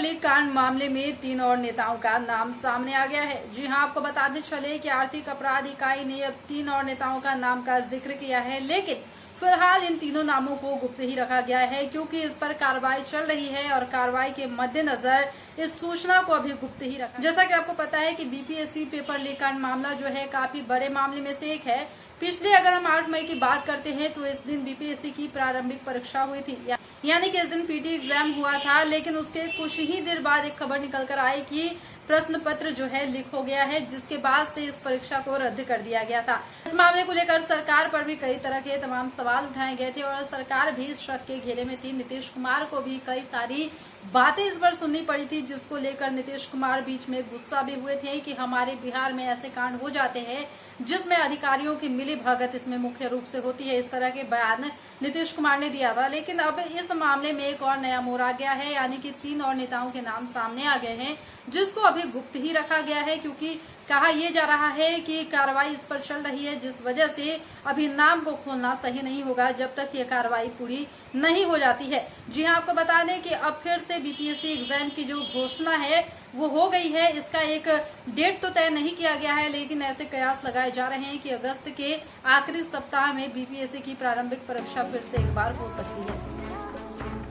Leak कांड मामले में 3 और नेताओं का नाम सामने आ गया है। जी हां, आपको बताते चले कि आर्थिक अपराध इकाई ने अब 3 और नेताओं का नाम का जिक्र किया है, लेकिन फिलहाल इन तीनों नामों को गुप्त ही रखा गया है क्योंकि इस पर कार्रवाई चल रही है और कार्रवाई के मद्देनजर इस सूचना को अभी गुप्त ही रखा। जैसा कि आपको पता है कि बीपीएससी पेपर लीक कांड मामला जो है काफी बड़े मामले में से एक है। पिछले अगर हम 8 मई की बात करते हैं तो इस दिन बीपीएससी की प्रारंभिक परीक्षा हुई थी, यानी कि इस दिन पीटी एग्जाम हुआ था, लेकिन उसके कुछ ही देर बाद एक खबर निकल कर आई कि प्रश्न पत्र जो है लीक हो गया है, जिसके बाद से इस परीक्षा को रद्द कर दिया गया था। इस मामले को लेकर सरकार पर भी कई तरह के तमाम सवाल उठाए गए थे और सरकार भी इस शक के घेरे में थी। नीतीश कुमार को भी कई सारी बातें इस पर सुननी पड़ी थी, जिसको लेकर नीतीश कुमार बीच में गुस्सा भी हुए थे कि हमारे बिहार में ऐसे कांड हो जाते हैं जिसमें अधिकारियों की मिली भगत इसमें मुख्य रूप से होती है। इस तरह के बयान नीतीश कुमार ने दिया था, लेकिन अब इस मामले में एक और नया मोड़ आ गया है, यानी कि 3 और नेताओं के नाम सामने आ गए हैं, जिसको अभी गुप्त ही रखा गया है क्योंकि कहा यह जा रहा है कि कार्रवाई इस पर चल रही है, जिस वजह से अभी नाम को खोलना सही नहीं होगा जब तक ये कार्रवाई पूरी नहीं हो जाती है। जी हां, आपको बता दें कि अब फिर से बीपीएससी एग्जाम की जो घोषणा है वो हो गई है। इसका एक डेट तो तय नहीं किया गया है, लेकिन ऐसे कयास लगाए जा रहे हैं कि अगस्त के आखिरी सप्ताह में बीपीएससी की प्रारंभिक परीक्षा फिर से एक बार हो सकती है।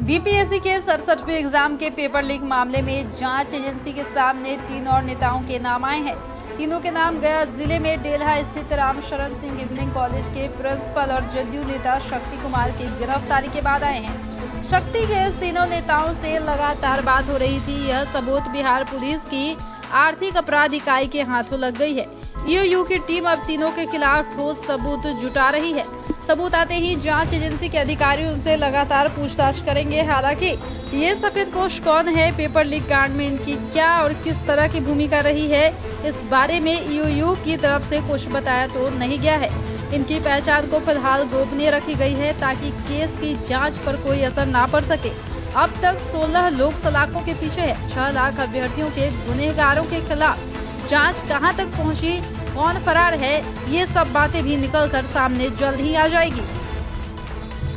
बीपीएससी के 67वें एग्जाम के पेपर लीक मामले में जांच एजेंसी के सामने 3 और नेताओं के नाम आए हैं। तीनों के नाम गया जिले में डेल्हा स्थित रामशरण सिंह इवनिंग कॉलेज के प्रिंसिपल और जदयू नेता शक्ति कुमार की गिरफ्तारी के बाद आए हैं। शक्ति के इस तीनों नेताओं से लगातार बात हो रही थी। यह सबूत बिहार पुलिस की आर्थिक अपराध इकाई के हाथों लग गई है। ईओयू की टीम अब तीनों के खिलाफ ठोस सबूत जुटा रही है। सबूत आते ही जांच एजेंसी के अधिकारी उनसे लगातार पूछताछ करेंगे। हालांकि ये सफेदपोश कौन है, पेपर लीक कांड में इनकी क्या और किस तरह की भूमिका रही है, इस बारे में ईओयू की तरफ से कुछ बताया तो नहीं गया है। इनकी पहचान को फिलहाल गोपनीय रखी गई है ताकि केस की जांच पर कोई असर ना पड़ सके। अब तक 16 लोग सलाखों के पीछे है। 6 लाख अभ्यर्थियों के गुनहगारों के खिलाफ जांच कहां तक पहुंची, कौन फरार है, ये सब बातें भी निकलकर सामने जल्द ही आ जाएगी।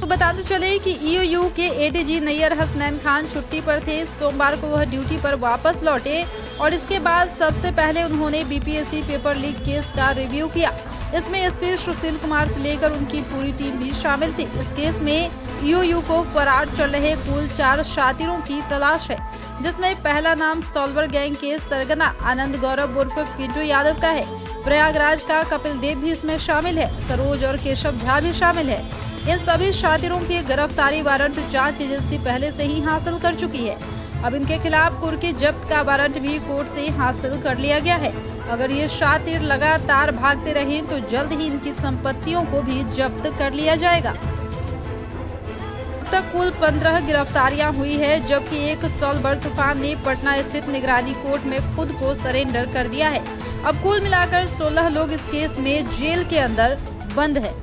तो बताते चले कि ईओयू के एडीजी नैयर हसनैन खान छुट्टी पर थे। सोमवार को वह ड्यूटी पर वापस लौटे और इसके बाद सबसे पहले उन्होंने बीपीएससी पेपर लीक केस का रिव्यू किया। इसमें एसपी सुशील कुमार से लेकर उनकी पूरी टीम भी शामिल थी। इस केस में ईओयू को फरार चल रहे कुल 4 शातिरों की तलाश है, जिसमें पहला नाम सॉल्वर गैंग के सरगना आनंद गौरव उर्फ पिंटू यादव का है। प्रयागराज का कपिल देव भी इसमें शामिल है। सरोज और केशव झा भी शामिल है। इन सभी शातिरों की गिरफ्तारी वारंट जांच एजेंसी पहले से ही हासिल कर चुकी है। अब इनके खिलाफ कुर्की जब्त का वारंट भी कोर्ट से हासिल कर लिया गया है। अगर ये शातिर लगातार भागते रहे तो जल्द ही इनकी संपत्तियों को भी जब्त कर लिया जाएगा। अब तक कुल 15 गिरफ्तारियां हुई है, जबकि एक सॉल्वर तूफान ने पटना स्थित निगरानी कोर्ट में खुद को सरेंडर कर दिया है। अब कुल मिलाकर 16 लोग इस केस में जेल के अंदर बंद है।